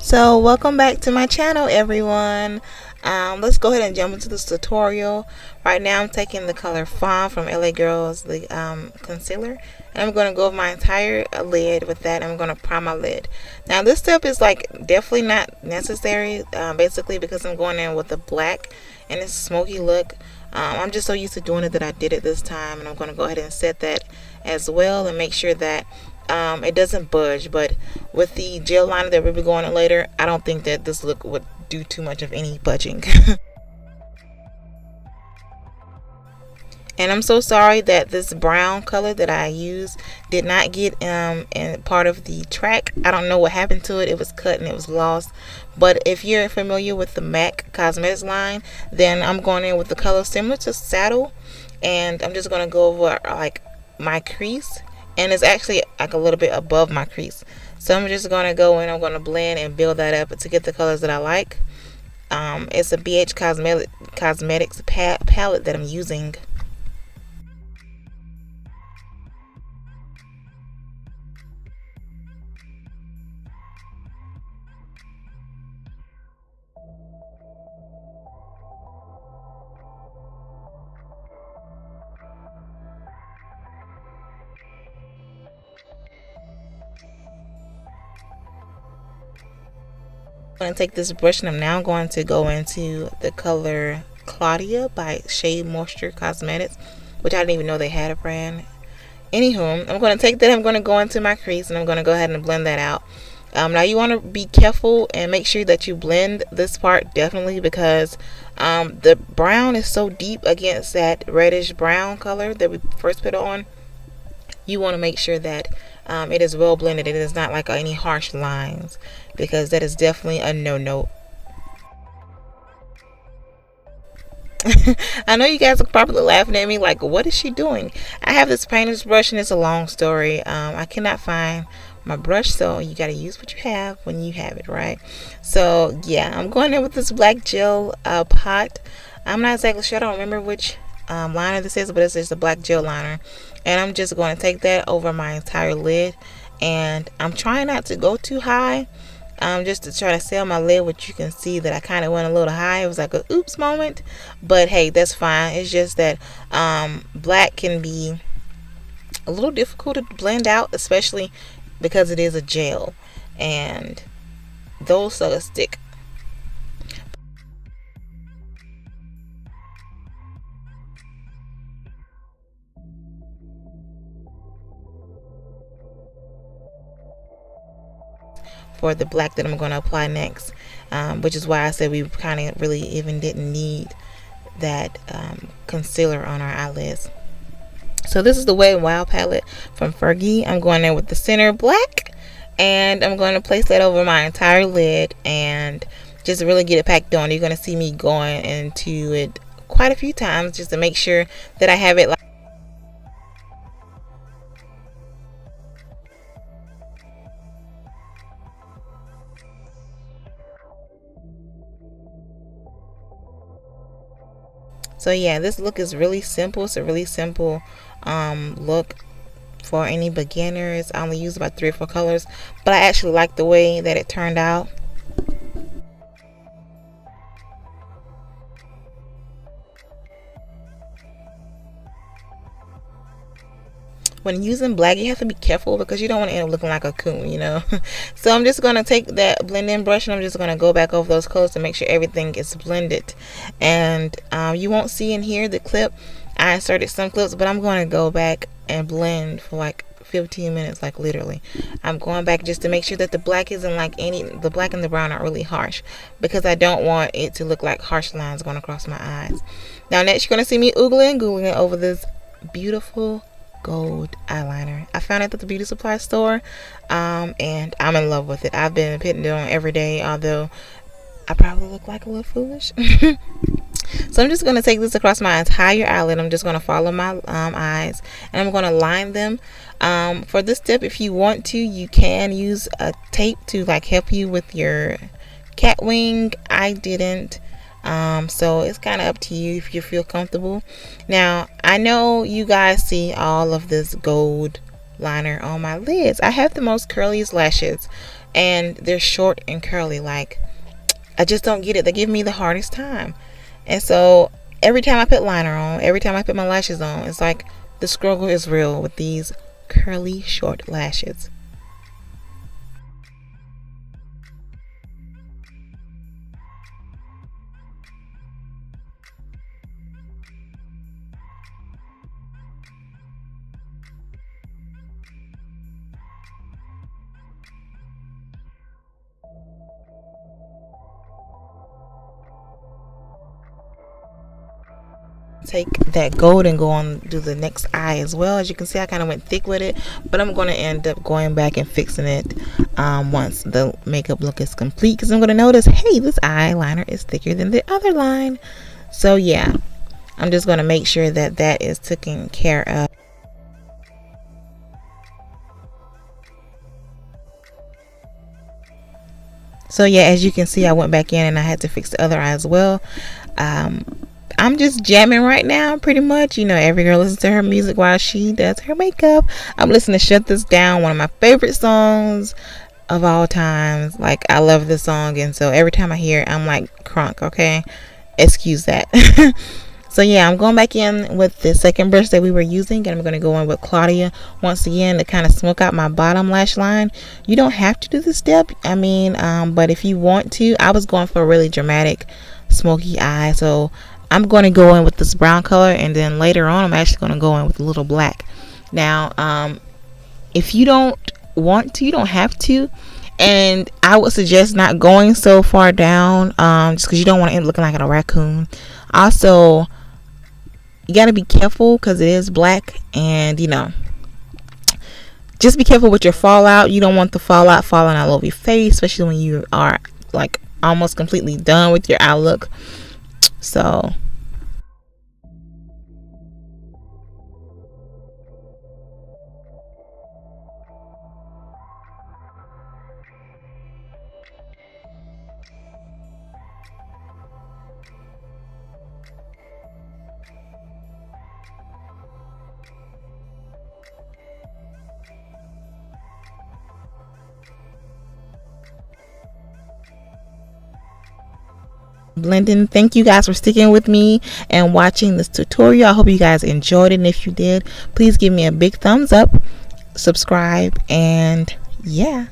So welcome back to my channel, everyone. Let's go ahead and jump into this tutorial. Right now I'm taking the color Fawn from LA Girls, the concealer, and I'm going to go over my entire lid with that. I'm going to prime my lid. Now this step is like definitely not necessary, basically because I'm going in with a black and it's a smoky look. I'm just so used to doing it that I did it this time, and I'm going to go ahead and set that as well and make sure that it doesn't budge. But with the gel liner that we'll be going in later, I don't think that this look would do too much of any budging. And I'm so sorry that this brown color that I used did not get in part of the track. I don't know what happened to it. It was cut and it was lost. But if you're familiar with the MAC Cosmetics line, then I'm going in with the color similar to Saddle, and I'm just going to go over like my crease, and it's actually like a little bit above my crease. So I'm just going to go in, I'm going to blend and build that up to get the colors that I like. It's a BH Cosmetics palette that I'm using. I'm going to take this brush and I'm now going to go into the color Claudia by Shea Moisture Cosmetics, which I didn't even know they had a brand. Anywho, I'm going to take that, I'm going to go into my crease, and I'm going to go ahead and blend that out. Now you want to be careful and make sure that you blend this part definitely, because the brown is so deep against that reddish brown color that we first put on. You want to make sure that it is well blended. It is not like any harsh lines, because that is definitely a no-no. I know you guys are probably laughing at me like, what is she doing? I have this painter's brush and it's a long story. I cannot find my brush, so you got to use what you have when you have it, right? So yeah, I'm going in with this black gel pot. I'm not exactly sure, I don't remember which liner this is, but it's just a black gel liner, and I'm just going to take that over my entire lid, and I'm trying not to go too high, just to try to seal my lid, which you can see that I kind of went a little high. It was like a oops moment, but hey, that's fine. It's just that black can be a little difficult to blend out, especially because it is a gel, and those sort of stick. For the black that I'm going to apply next, which is why I said we kind of really even didn't need that concealer on our eyelids. So this is the Wet n Wild palette from Fergie. I'm going in with the center black, and I'm going to place that over my entire lid and just really get it packed on. You're going to see me going into it quite a few times just to make sure that I have it like. So yeah, this look is really simple. It's a really simple look for any beginners. I only use about 3 or 4 colors, but I actually like the way that it turned out. When using black, you have to be careful because you don't want to end up looking like a coon, you know. So I'm just going to take that blend-in brush and I'm just going to go back over those colors to make sure everything is blended. And you won't see in here the clip. I inserted some clips, but I'm going to go back and blend for like 15 minutes, like literally. I'm going back just to make sure that the black isn't like the black and the brown aren't really harsh, because I don't want it to look like harsh lines going across my eyes. Now next you're going to see me oogling and googling over this beautiful gold eyeliner. I found it at the beauty supply store, and I'm in love with it. I've been putting it on every day, although I probably look like a little foolish. So I'm just going to take this across my entire eyelid. I'm just going to follow my eyes, and I'm going to line them. For this step, if you want to, you can use a tape to like help you with your cat wing. I didn't. So it's kind of up to you if you feel comfortable. Now I know you guys see all of this gold liner on my lids. I have the most curliest lashes, and they're short and curly. Like, I just don't get it. They give me the hardest time. And so every time I put liner on, every time I put my lashes on, it's like the struggle is real with these curly short lashes. Take that gold and go on do the next eye as well. As you can see, I kind of went thick with it, but I'm going to end up going back and fixing it once the makeup look is complete, because I'm going to notice, hey, this eyeliner is thicker than the other line. So yeah, I'm just going to make sure that that is taken care of. So yeah, as you can see, I went back in and I had to fix the other eye as well. I'm just jamming right now, pretty much. You know, every girl listens to her music while she does her makeup. I'm listening to Shut This Down, one of my favorite songs of all times. Like, I love this song, and so every time I hear it, I'm like crunk, okay? Excuse that. So yeah, I'm going back in with the second brush that we were using, and I'm going to go in with Claudia once again to kind of smoke out my bottom lash line. You don't have to do this step, I mean, but if you want to, I was going for a really dramatic smoky eye, so I'm going to go in with this brown color, and then later on I'm actually going to go in with a little black. Now, if you don't want to, you don't have to, and I would suggest not going so far down, just because you don't want to end up looking like a raccoon. Also, you got to be careful because it is black, and you know, just be careful with your fallout. You don't want the fallout falling all over your face, especially when you are like almost completely done with your eye look. So blending. Thank you guys for sticking with me and watching this tutorial. I hope you guys enjoyed it, and if you did, please give me a big thumbs up, subscribe, and yeah.